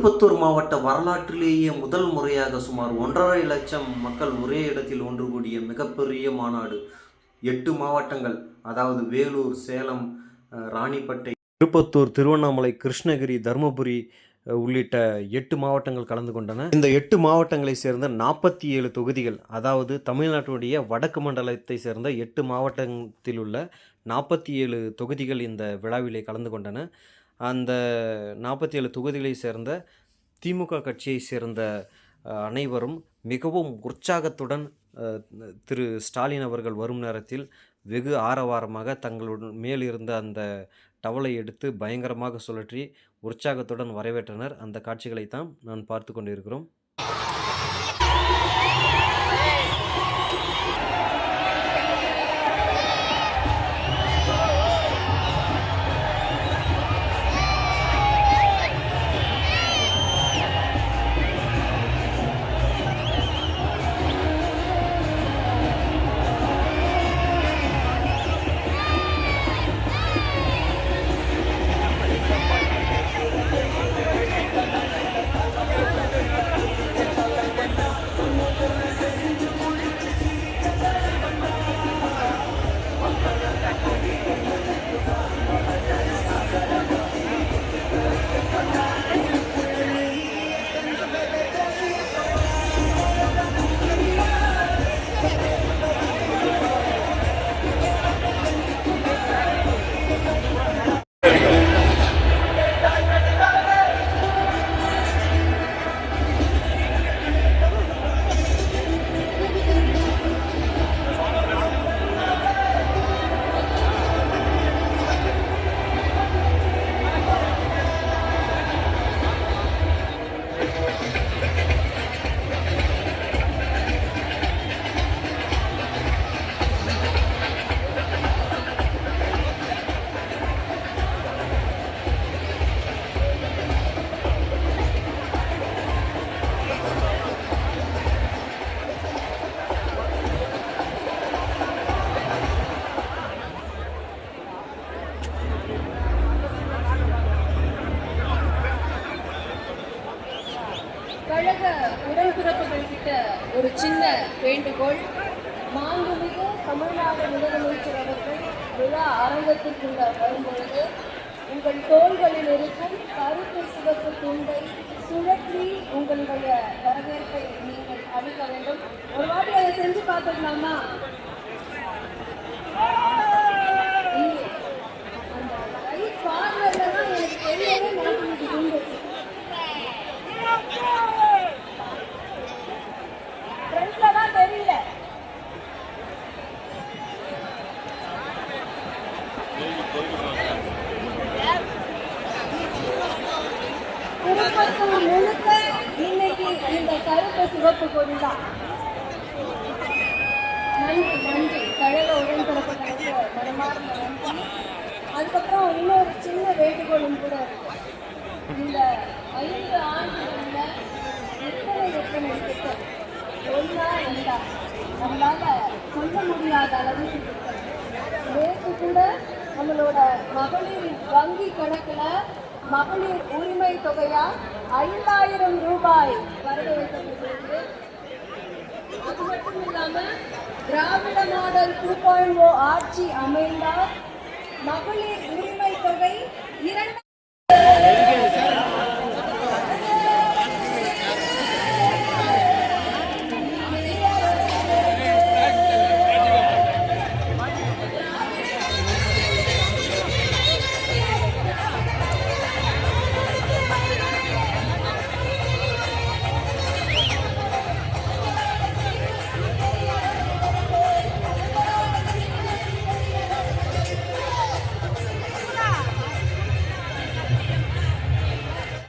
திருப்பத்தூர் மாவட்ட வரலாற்றிலேயே முதல் முறையாக சுமார் 1,50,000 மக்கள் ஒரே இடத்தில் ஒன்று கூடிய மிகப்பெரிய மாநாடு. 8 மாவட்டங்கள், அதாவது வேலூர், சேலம், ராணிப்பேட்டை, திருப்பத்தூர், திருவண்ணாமலை, கிருஷ்ணகிரி, தருமபுரி உள்ளிட்ட 8 மாவட்டங்கள் கலந்து கொண்டன. இந்த 8 மாவட்டங்களை சேர்ந்த 47 தொகுதிகள், அதாவது தமிழ்நாட்டுடைய வடக்கு மண்டலத்தை சேர்ந்த 8 மாவட்டத்தில் உள்ள 47 தொகுதிகள் இந்த விழாவிலே கலந்து கொண்டன. அந்த 47 தொகுதிகளை சேர்ந்த திமுக கட்சியை சேர்ந்த அனைவரும் மிகவும் உற்சாகத்துடன் திரு ஸ்டாலின் அவர்கள் வரும் நேரத்தில் வெகு ஆரவாரமாக தங்களுடன் மேல் இருந்த அந்த டவலை எடுத்து பயங்கரமாக சுழற்றி உற்சாகத்துடன் வரவேற்றனர். அந்த காட்சிகளைத்தான் நான் பார்த்து கொண்டிருக்கிறோம். கழக உடன்பிறப்புகள் கிட்ட ஒரு சின்ன வேண்டுகோள். மாண்புமிகு தமிழ்நாடு முதலமைச்சர் அவர்கள் விழா அரங்கத்திற்குள்ள வரும்பொழுது உங்கள் தோள்களில் இருக்கும் கருப்பு சிவப்பு துண்டை சுழற்றி உங்களுடைய வரவேற்பை நீங்கள் அளிக்க வேண்டும். ஒரு வாட்டி அதை செஞ்சு பார்த்துக்கலாமா? அந்த ரைட் கார்னர்ல தான் எனக்கு தெரியவே மாட்டேங்குது துண்டு. திருப்பத்தூர் முழுக்க இன்னைக்கு இந்த கருப்பு சிவப்பு கொடி தான். நன்றி நன்றி கழக உடன்பிறப்புகளுக்கு மனமார்ந்த நன்றி. அதுக்கப்புறம் இன்னொரு சின்ன வேண்டுகோளும் கூட இருக்கு. இந்த 5 ஆண்டுகளில் எத்தனை திட்டம் ஒன்றா ரெண்டா நம்மளால சொல்ல முடியாத அளவுக்கு திட்டம். நேற்று கூட நம்மளோட மகளிர் வங்கி கணக்கில் மகளிர் உரிமை தொகையா 5,000 ரூபாய் வரவு வைக்கப்பட்டிருக்கு. அது மட்டும் இல்லாம திராவிட மாடல் 2.0 ஆட்சி அமைந்தால் மகளிர் உரிமை தொகை 2